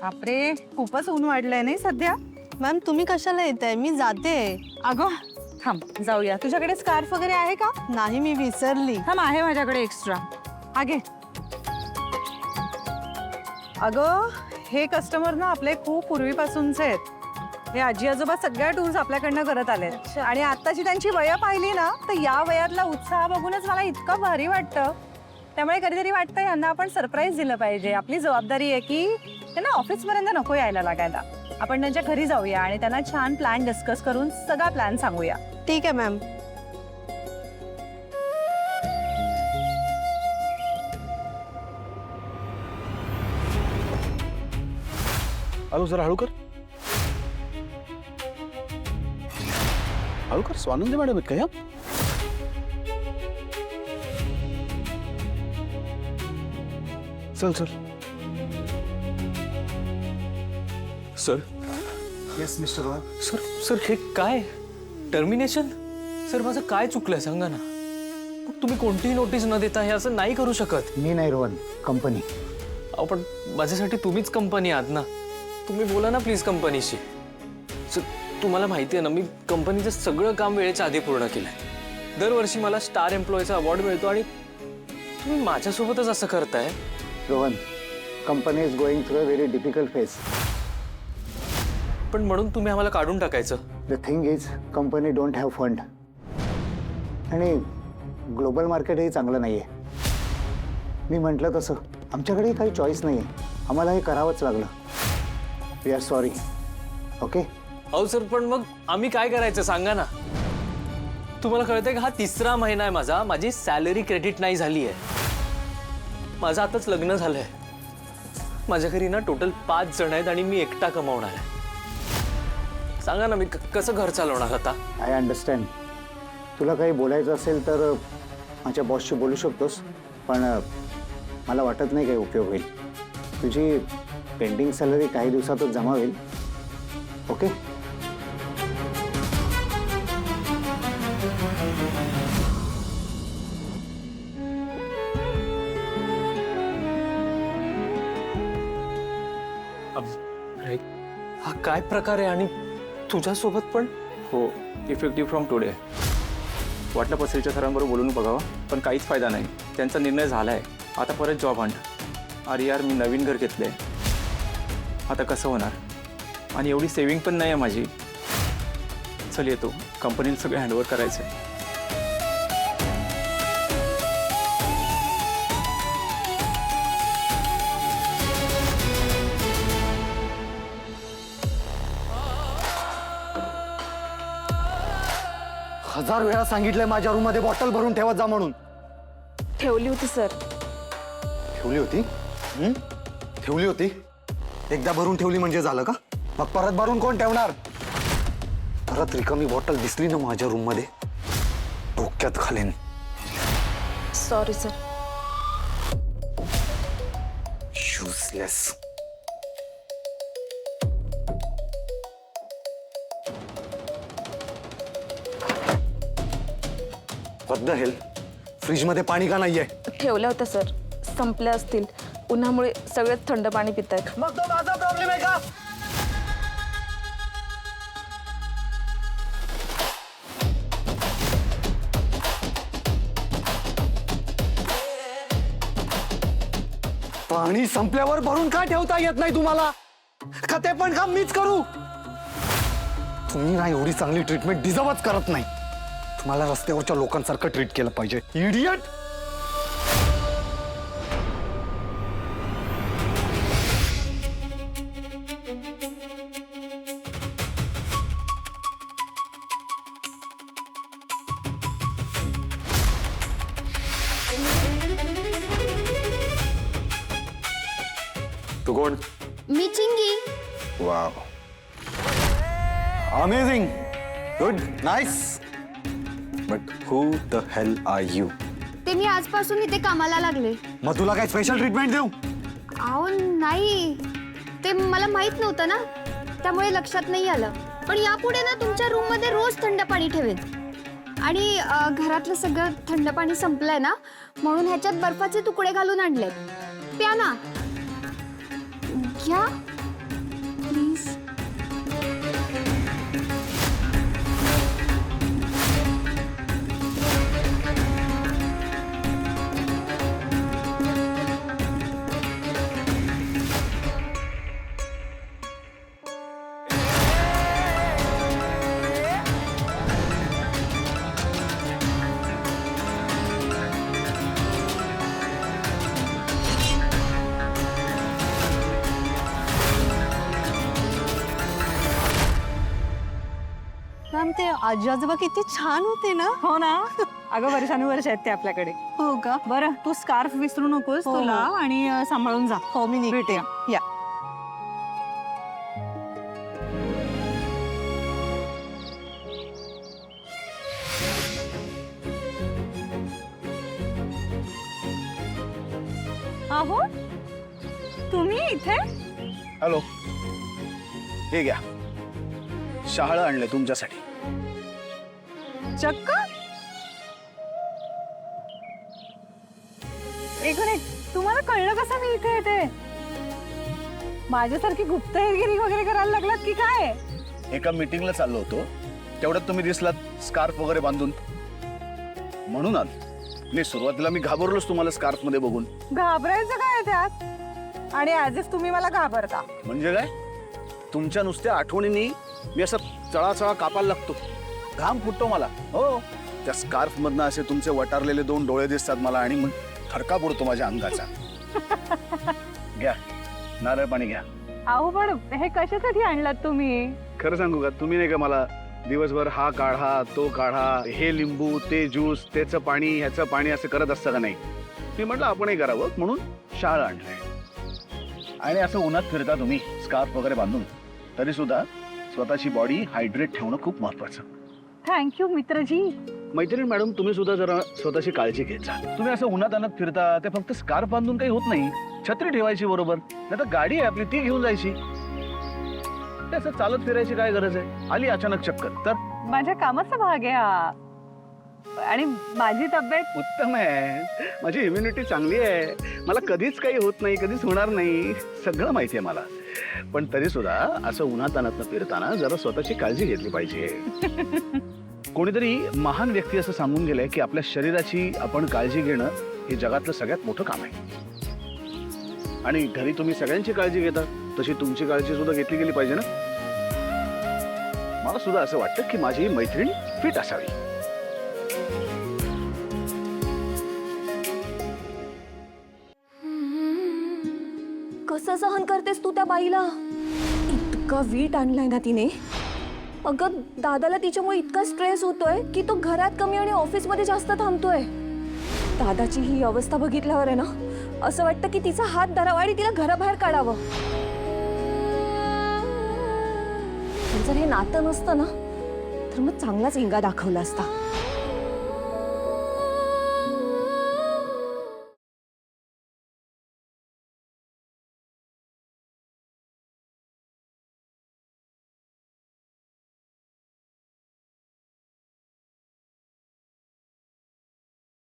बापरे, खूपच ऊन वाढलंय नाही सध्या. मॅम तुम्ही कशाला येताय? मी जाते. अगं थांब, जाऊया. तुझ्याकडे स्कार्फ वगैरे आहे का? नाही, मी विसरली. थांब, आहे माझ्याकडे एक्स्ट्रा. आगे. अगं हे कस्टमर ना आपले खूप पूर्वीपासूनचे आहेत. हे आजी आजोबा सगळ्या टूर्स आपल्याकडनं करत आले आणि आत्ताची त्यांची वय पाहिली ना तर या वयातला उत्साह बघूनच मला इतकं भारी वाटतं. त्यामुळे कधीतरी वाटतं यांना आपण सरप्राईज दिलं पाहिजे. आपली जबाबदारी आहे की त्यांना ऑफिसपर्यंत नको यायला लागायला. आपण त्यांच्या घरी जाऊया आणि त्यांना छान प्लॅन डिस्कस करून सगळा प्लॅन सांगूया. ठीक आहे मॅम. हॅलो जरा हळू कर. हळू कर. स्वानंदी मॅडम आहेत का ह्या? चल चल. Sir. Yes mister Rohan. Sir sir हे काय टर्मिनेशन? सर माझं काय चुकलंय सांगा ना. मग तुम्ही कोणतीही नोटीस न देता हे असं नाही करू शकत. मी नाही रोहन, कंपनी. अहो पण माझ्यासाठी तुम्हीच कंपनी आहात ना. तुम्ही बोला ना प्लीज कंपनीशी. सर तुम्हाला माहिती आहे ना, मी कंपनीचं सगळं काम वेळेच्या आधी पूर्ण केलंय. दरवर्षी मला स्टार एम्प्लॉईचा अवॉर्ड मिळतो आणि तुम्ही माझ्यासोबतच असं करताय. Rohan, company is going through a very difficult phase. पण म्हणून तुम्ही आम्हाला काढून टाकायचं. The thing is company don't have fund आणि ग्लोबल मार्केट हे चांगलं नाही आहे. मी म्हटलं तसं आमच्याकडे काही चॉईस नाही आहे. आम्हाला हे करावंच लागलं. We are sorry. ओके. अहो सर पण मग आम्ही काय करायचं सांगा ना. तुम्हाला कळतंय का, हा 3रा महिना आहे माझा. माझी सॅलरी क्रेडिट नाही झाली आहे. माझं आताच लग्न झालंय. माझ्या घरी ना टोटल 5 जण आहेत आणि मी एकटा कमावणार आहे. सांगा ना मी कसं घर चालवणार आता. I understand. तुला काही बोलायचं असेल तर माझ्या बॉसशी बोलू शकतोस, पण मला वाटत नाही काही उपयोग होईल. तुझी पेंडिंग सॅलरी काही दिवसातच जमा होईल. ओके. हा काय प्रकार आहे आणि तुझ्यासोबत पण? हो, इफेक्टिव्ह फ्रॉम टुडे. वाटलं पसरीच्या सरांबरोबर बोलून बघावं, पण काहीच फायदा नाही. त्यांचा निर्णय झाला आहे. आता परत जॉब हंट. अरे यार, मी नवीन घर घेतलं आहे. आता कसं होणार? आणि एवढी सेविंग पण नाही आहे माझी. चल येतो, कंपनीला सगळं हँडओव्हर करायचं आहे. हजार वेळा सांगितलंय माझ्या रूम मध्ये बॉटल भरून ठेवत जा म्हणून. ठेवली होती सर. ठेवली होती? ठेवली होती? एकदा भरून ठेवली म्हणजे झालं का? मग परत भरून कोण ठेवणार? परत रिकामी बॉटल दिसली ना माझ्या रूम मध्ये, डोक्यात घालेन. Sorry sir. Useless. What the hell? Fridge मध्ये पाणी का नाहीये? ठेवल्या होत्या सर, संपल्या असतील. उन्हामुळे सगळेच थंड पाणी पितायत. मग तो माझा प्रॉब्लेम आहे का? पाणी संपल्यावर भरून का ठेवता येत नाही तुम्हाला? का ते पण काम मीच करू? तुम्ही ना एवढी चांगली ट्रीटमेंट डिझर्वच करत नाही. तुम्हाला रस्त्यावरच्या लोकांसारखं ट्रीट केलं पाहिजे. इडियट. तू कोण? मी चिंगी. Wow, amazing, good, nice. But who the hell are you? ते मी आजपासून इथे कामाला लागले. मग तुला काय स्पेशल ट्रीटमेंट देऊ? अहो नाही, ते मला माहित नव्हतं ना, त्यामुळे लक्षात नाही आलं. पण यापुढे ना तुमच्या रूम मध्ये रोज थंड पाणी ठेवेन. आणि घरातलं सगळं थंड पाणी संपलंय ना, म्हणून ह्याच्यात बर्फाचे तुकडे घालून आणले. प्या ना. घ्या. छान ते आजी आजोबा किती छान होते ना. हो ना. अगं वर्षानुवर्ष आहेत ते आपल्याकडे. हो का. बरं तू स्कार्फ विसरू नकोस, हो. तुला आणि सांभाळून जा. हो मी निघते. भेटूया. या. अहो तुम्ही इथे? हॅलो, हे घ्या, शहाळं आणले तुमच्यासाठी. चक्क एक मिनिट, तुम्हाला कळलं कसं मी इथे येते? माझ्यासारखी गुप्तहेरगिरी वगैरे करायला लागलात की काय? एका मीटिंगला चाललो होतो, तेवढ्यात तुम्ही दिसलात स्कार्फ वगैरे बांधून, म्हणून आलो. नाही, सुरुवातीला मी घाबरलोच तुम्हाला स्कार्फ मध्ये बघून. घाबरायचं काय आहे त्यात? आणि ऍज इफ तुम्ही मला घाबरता. म्हणजे काय, तुमच्या नुसत्या आठवणींनी मी असं चळाचळा कापायला लागतो, घाम फुटतो मला. हो, त्या स्कार्फ मधनं असे तुमचे वटारलेले 2 डोळे दिसतात मला, आणि मग थरका पडतो माझ्या अंगाचा. घ्या, नारळ पाणी घ्या. अहो पण हे कशासाठी आणलात तुम्ही? खरं सांगू का, तुम्ही नाही का मला दिवसभर हा काढा तो काढा, हे लिंबू ते ज्यूस, त्याचं पाणी ह्याचं पाणी असं करत असतं का नाही? मी म्हटलं आपणही करावं म्हणून शहाळं आणलंय. आणि असं उन्हात फिरता तुम्ही स्कार्फ वगैरे बांधून, तरी सुद्धा स्वतःची बॉडी हायड्रेट ठेवणं खूप महत्वाचं. थँक्यू मित्रजी. मैत्रीण मॅडम, तुम्ही सुद्धा जरा स्वतःची काळजी घेत जा. तुम्ही असं उन्हात आणत फिरता, ते फक्त स्कार्फ बांधून काही होत नाही. छत्री ठेवायची बरोबर, नाही तर गाडी आहे आपली, ती घेऊन जायची. ते असं चालत फिरायची काय गरज आहे? आली अचानक चक्कर तर? माझ्या कामाचा भाग आहे हा. आणि माझी तब्येत उत्तम आहे, माझी इम्युनिटी चांगली आहे, मला कधीच काही होत नाही, कधीच होणार नाही, सगळं माहिती आहे मला. पण तरी सुद्धा असं उन्हात आणत फिरताना जरा स्वतःची काळजी घेतली पाहिजे. कोणीतरी महान व्यक्ती असं सांगून गेलंय की आपल्या शरीराची आपण काळजी घेणं हे जगातलं सगळ्यात मोठं काम आहे. आणि घरी तुम्ही सगळ्यांची काळजी घेता, तशी तुमची काळजी सुद्धा घेतली गेली पाहिजे ना. मला सुद्धा असं वाटतं की माझी मैत्रीण फिट असावी. कसं सहन करतेस तू त्या बाईला? इतका वीट आणलाय ना तिने. अगं दादाला तिच्यामुळे इतका स्ट्रेस होतोय की तो घरात कमी आणि ऑफिसमध्ये जास्त थांबतोय. दादाची ही अवस्था बघितल्यावर आहे ना, असं वाटतं की तिचा हात धरावा आणि तिला घराबाहेर काढावं. जर हे नातं नसतं ना, तर मग चांगलाच इंगा दाखवला असता.